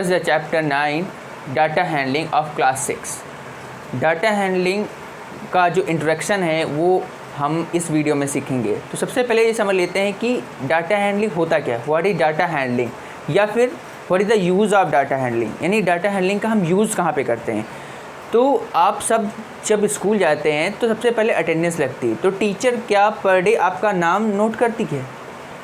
The chapter 9 data handling of class 6। Data handling का जो introduction है वो हम इस वीडियो में सीखेंगे। तो सबसे पहले ये समझ लेते हैं कि डाटा हैंडलिंग होता क्या है, व्हाट इज़ डाटा हैंडलिंग, या फिर what is the use of data handling, यानी डाटा हैंडलिंग का हम यूज़ कहाँ पे करते हैं। तो आप सब जब स्कूल जाते हैं तो सबसे पहले अटेंडेंस लगती है, तो टीचर क्या पर डे आपका नाम नोट करती है,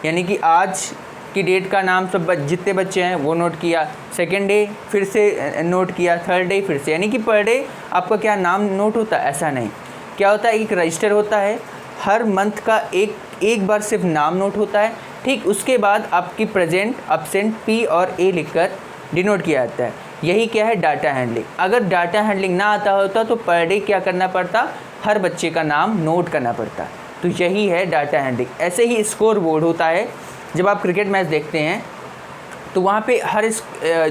यानी कि आज की डेट का नाम सब जितने बच्चे हैं वो नोट किया, सेकेंड डे फिर से नोट किया, थर्ड डे फिर से, यानी कि पर डे आपका क्या नाम नोट होता है, ऐसा नहीं। क्या होता है, एक रजिस्टर होता है, हर मंथ का एक बार सिर्फ नाम नोट होता है। ठीक उसके बाद आपकी प्रेजेंट, अब्सेंट, पी और ए लिखकर डिनोट किया जाता है। यही क्या है, डाटा हैंडलिंग। अगर डाटा हैंडलिंग ना आता होता तो पर डे क्या करना पड़ता, हर बच्चे का नाम नोट करना पड़ता। तो यही है डाटा हैंडलिंग। ऐसे ही स्कोर बोर्ड होता है, जब आप क्रिकेट मैच देखते हैं तो वहाँ पे हर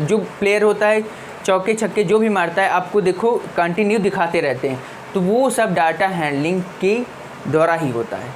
जो प्लेयर होता है, चौके छक्के जो भी मारता है, आपको देखो कंटिन्यू दिखाते रहते हैं, तो वो सब डाटा हैंडलिंग के द्वारा ही होता है।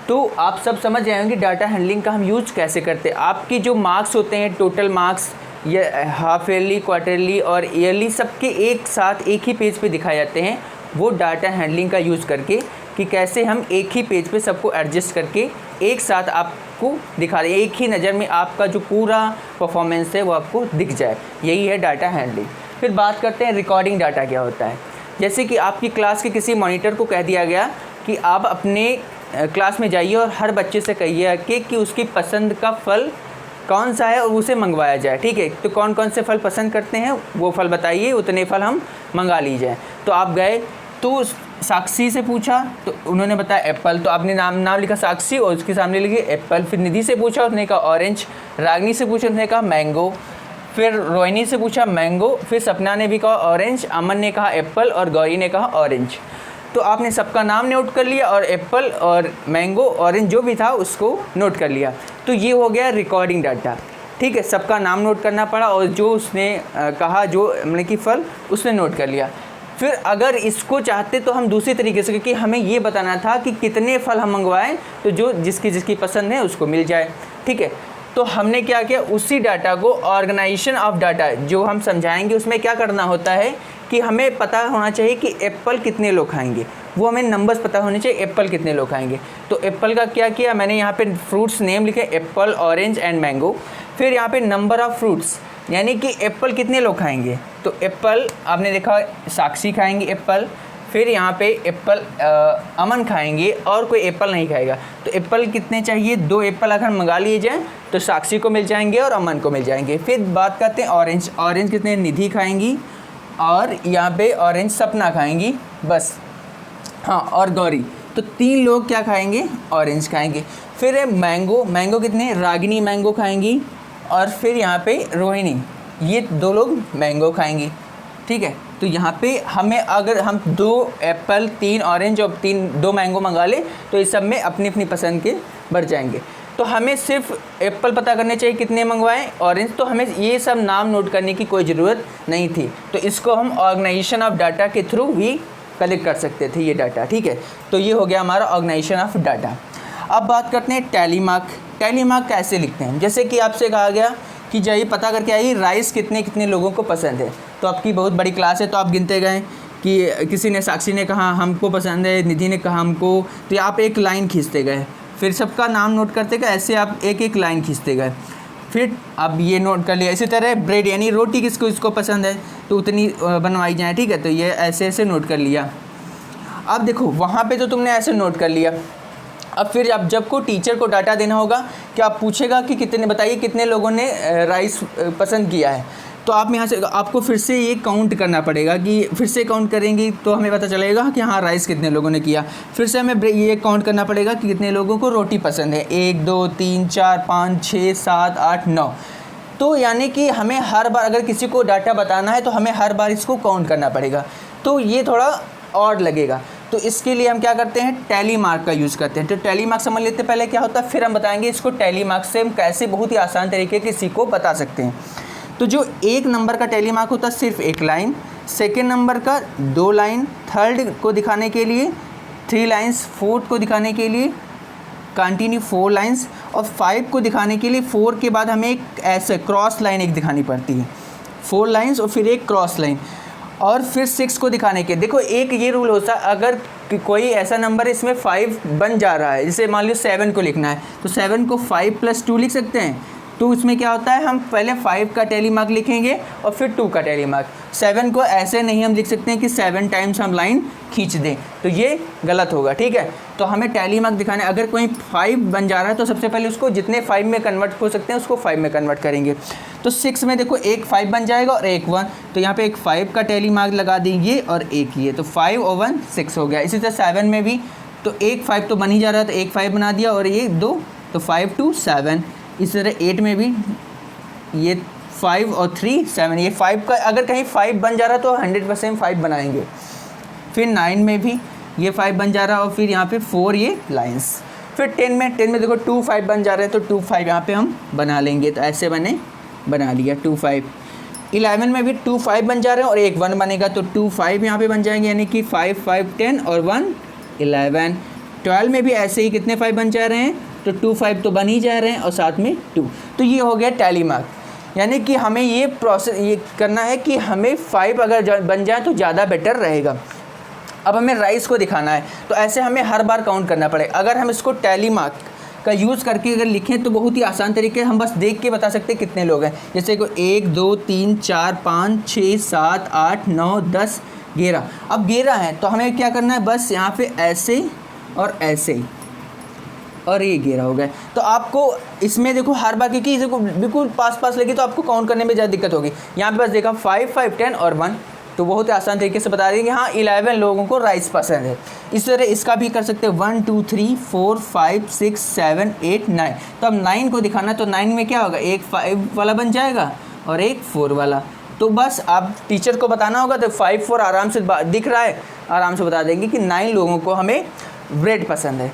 तो आप सब समझ जाएंगे डाटा हैंडलिंग का हम यूज़ कैसे करते हैं। आपकी जो मार्क्स होते हैं, टोटल मार्क्स, या हाफ ईयरली, क्वार्टरली और ईयरली, सबके एक साथ एक ही पेज पे दिखाए जाते हैं, वो डाटा हैंडलिंग का यूज़ करके, कि कैसे हम एक ही पेज पे सबको एडजस्ट करके एक साथ आपको दिखा दें, एक ही नज़र में आपका जो पूरा परफॉर्मेंस है वो आपको दिख जाए। यही है डाटा हैंडलिंग। फिर बात करते हैं रिकॉर्डिंग डाटा क्या होता है। जैसे कि आपकी क्लास के किसी मॉनिटर को कह दिया गया कि आप अपने क्लास में जाइए और हर बच्चे से कहिए कि उसकी पसंद का फल कौन सा है और उसे मंगवाया जाए। ठीक है, तो कौन कौन से फल पसंद करते हैं वो फल बताइए, उतने फल हम मंगा ली जाए। तो आप गए तो साक्षी से पूछा तो उन्होंने बताया एप्पल, तो आपने नाम लिखा साक्षी और उसके सामने लिखे एप्पल। फिर निधि से पूछा, उसने कहा ऑरेंज। रागनी से पूछा, उसने कहा मैंगो। फिर रोहिणी से पूछा मैंगो। फिर सपना ने भी कहा ऑरेंज। अमन ने कहा एप्पल और गौरी ने कहा ऑरेंज। तो आपने सबका नाम नोट कर लिया और एप्पल और मैंगो, ऑरेंज जो भी था उसको नोट कर लिया। तो ये हो गया रिकॉर्डिंग डाटा। ठीक है, सबका नाम नोट करना पड़ा और जो उसने कहा, जो मतलब कि फल, उसने नोट कर लिया। फिर अगर इसको चाहते तो हम दूसरी तरीके से, क्योंकि हमें ये बताना था कि कितने फल हम मंगवाएं तो जो जिसकी पसंद है उसको मिल जाए। ठीक है, तो हमने क्या किया, उसी डाटा को ऑर्गेनाइजेशन ऑफ डाटा जो हम समझाएंगे उसमें क्या करना होता है कि हमें पता होना चाहिए कि एप्पल कितने लोग खाएंगे, वो हमें नंबर्स पता होने चाहिए, एप्पल कितने लोग खाएंगे। तो एप्पल का क्या किया, मैंने यहाँ पे फ्रूट्स नेम लिखे, एप्पल, ऑरेंज एंड मैंगो। फिर यहाँ पे नंबर ऑफ़ फ्रूट्स, यानी कि एप्पल कितने लोग खाएंगे, तो एप्पल आपने देखा साक्षी खाएंगे एप्पल। फिर यहाँ पे एप्पल अमन खाएंगे और कोई एप्पल नहीं खाएगा। तो एप्पल कितने चाहिए, 2 एप्पल अगर मंगा लिए जाएँ तो साक्षी को मिल जाएंगे और अमन को मिल जाएंगे। फिर बात करते हैं ऑरेंज। ऑरेंज कितने, निधि खाएंगी और यहाँ पे ऑरेंज सपना खाएंगी बस, हाँ, और गौरी। तो 3 लोग क्या खाएंगे, ऑरेंज खाएंगे। फिर है मैंगो। मैंगो कितने, रागिनी मैंगो खाएंगी और फिर यहाँ पे रोहिणी, ये 2 लोग मैंगो खाएंगी। ठीक है, तो यहाँ पे हमें अगर हम 2 एप्पल, 3 ऑरेंज और 2 मैंगो मंगा ले तो इस सब में अपनी अपनी पसंद के बढ़ जाएंगे। तो हमें सिर्फ एप्पल पता करने चाहिए कितने मंगवाएं, ऑरेंज, तो हमें ये सब नाम नोट करने की कोई ज़रूरत नहीं थी। तो इसको हम ऑर्गेनाइजेशन ऑफ डाटा के थ्रू भी कलेक्ट कर सकते थे ये डाटा। ठीक है, तो ये हो गया हमारा ऑर्गेनाइजेशन ऑफ डाटा। अब बात करते हैं टैली मार्क। टैली मार्क कैसे लिखते हैं, जैसे कि आपसे कहा गया कि जाइए पता करके आइए राइस कितने कितने लोगों को पसंद है। तो आपकी बहुत बड़ी क्लास है, तो आप गिनते गए कि किसी ने, साक्षी ने कहा हमको पसंद है, निधि ने कहा हमको, तो आप एक लाइन खींचते गए। फिर सबका नाम नोट करते गए, ऐसे आप एक एक लाइन खींचते गए। फिर अब ये नोट कर लिया। इसी तरह ब्रेड, यानी रोटी किसको पसंद है तो उतनी बनवाई जाए। ठीक है, तो ये ऐसे ऐसे नोट कर लिया। अब देखो वहाँ पे तो तुमने ऐसे नोट कर लिया। अब फिर जब को टीचर को डाटा देना होगा, क्या आप पूछेगा कि कितने, बताइए कितने लोगों ने राइस पसंद किया है। तो आप यहाँ से आपको फिर से ये काउंट करना पड़ेगा, कि फिर से काउंट करेंगे तो हमें पता चलेगा कि हाँ राइस कितने लोगों ने किया। फिर से हमें ये काउंट करना पड़ेगा कि कितने लोगों को रोटी पसंद है, 1 2 3 4 5 6 7 8 9। तो यानी कि हमें हर बार अगर किसी को डाटा बताना है तो हमें हर बार इसको काउंट करना पड़ेगा, तो ये थोड़ा ऑड लगेगा। तो इसके लिए हम क्या करते हैं, टैली मार्क का यूज़ करते हैं। तो टैली मार्क समझ लेते हैं पहले क्या होता है, फिर हम बताएंगे इसको टैली मार्क से हम कैसे बहुत ही आसान तरीके किसी को बता सकते हैं। तो जो 1 नंबर का टैली मार्क होता है सिर्फ 1 लाइन, सेकेंड नंबर का 2 लाइन, थर्ड को दिखाने के लिए 3 लाइन्स, फोर्थ को दिखाने के लिए कंटिन्यू 4 लाइन्स, और 5 को दिखाने के लिए 4 के बाद हमें एक ऐसे क्रॉस लाइन एक दिखानी पड़ती है। 4 लाइंस और फिर एक क्रॉस लाइन, और फिर 6 को दिखाने के देखो एक ये रूल होता है, अगर कोई ऐसा नंबर इसमें 5 बन जा रहा है, जैसे मान लो 7 को लिखना है तो 7 को 5 + 2 लिख सकते हैं। तो इसमें क्या होता है, हम पहले 5 का टैली मार्क लिखेंगे और फिर 2 का टैली मार्क। 7 को ऐसे नहीं हम लिख सकते हैं कि 7 टाइम्स हम लाइन खींच दें, तो ये गलत होगा, ठीक है। तो हमें टैली मार्क दिखाना है, अगर कोई 5 बन जा रहा है तो सबसे पहले उसको जितने 5 में कन्वर्ट हो सकते हैं उसको 5 में कन्वर्ट करेंगे। तो 6 में देखो एक 5 बन जाएगा और एक 1, तो यहाँ पे एक 5 का टैली मार्क लगा देंगे और एक ये, तो 5 और 1 6 हो गया। इसी तरह 7 में भी तो एक 5 तो बन ही जा रहा है, तो एक 5 बना दिया और ये 2, तो 5 2 7। इसी तरह 8 में भी ये 5 और 3 7, ये 5 का अगर कहीं 5 बन जा रहा है तो 100% 5 बनाएंगे। फिर 9 में भी ये 5 बन जा रहा है और फिर यहाँ पे 4 ये लाइंस। फिर 10 में देखो 2 5 बन जा रहे हैं तो 2 5 यहाँ पे हम बना लेंगे, तो ऐसे बना लिया 2 5। 11 में भी 2 5 बन जा रहे हैं और एक 1 बनेगा, तो 2 5 यहाँ पे बन जाएंगे, यानी कि 5 5 10 और 1 11। 12 में भी ऐसे ही कितने 5 बन जा रहे हैं, तो 2 5 तो बन ही जा रहे हैं और साथ में 2। तो ये हो गया टैली मार्क, यानी कि हमें ये प्रोसेस ये करना है कि हमें 5 अगर बन जाए तो ज़्यादा बेटर रहेगा। अब हमें राइस को दिखाना है, तो ऐसे हमें हर बार काउंट करना पड़ेगा। अगर हम इसको टैली मार्क का यूज़ करके अगर लिखें तो बहुत ही आसान तरीके हम बस देख के बता सकते हैं कितने लोग हैं। जैसे को 1 2 3 4 5 6 7 8 9 10 11। अब 11 हैं तो हमें क्या करना है, बस यहाँ पे ऐसे और ऐसे ही, और ये 11 हो गए। तो आपको इसमें देखो हर बार, क्योंकि इसको बिल्कुल पास लगी तो आपको काउंट करने में ज़्यादा दिक्कत होगी। यहाँ पे बस देखा 5 5 10 और 1, तो बहुत ही आसान तरीके से बता देंगे। हाँ 11 लोगों को राइस पसंद है। इस तरह इसका भी कर सकते हैं 1 2 3 4 5 6 7 8 9। तो अब 9 को दिखाना, तो 9 में क्या होगा, एक 5 वाला बन जाएगा और एक 4 वाला। तो बस आप टीचर को बताना होगा, तो 5 4 आराम से दिख रहा है, आराम से बता देंगे कि 9 लोगों को हमें ब्रेड पसंद है।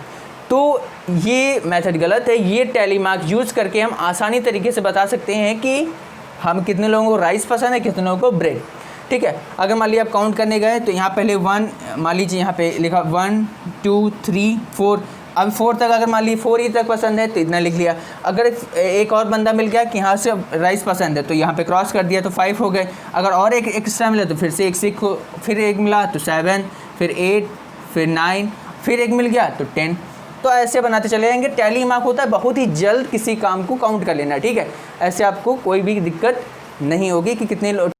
तो ये मेथड गलत है। ये टैली मार्क यूज़ करके हम आसानी तरीके से बता सकते हैं कि हम कितने लोगों को राइस पसंद है, कितने लोगों को ब्रेड, ठीक है। अगर मान लीजिए आप काउंट करने गए तो यहाँ पहले 1, मान लीजिए यहाँ पे लिखा 1 2 3 4, अब 4 तक अगर मान लीजिए 4 ही तक पसंद है तो इतना लिख लिया। अगर एक और बंदा मिल गया कि यहाँ से राइस पसंद है तो यहाँ पे क्रॉस कर दिया, तो 5 हो गए। अगर और एक एक्स्ट्रा मिला तो फिर से एक 6, फिर एक मिला तो 7, फिर 8, फिर 9, फिर एक मिल गया तो 10। तो ऐसे बनाते चले जाएंगे। टैली मार्क होता है बहुत ही जल्द किसी काम को काउंट कर लेना, ठीक है। ऐसे आपको कोई भी दिक्कत नहीं होगी कि कितने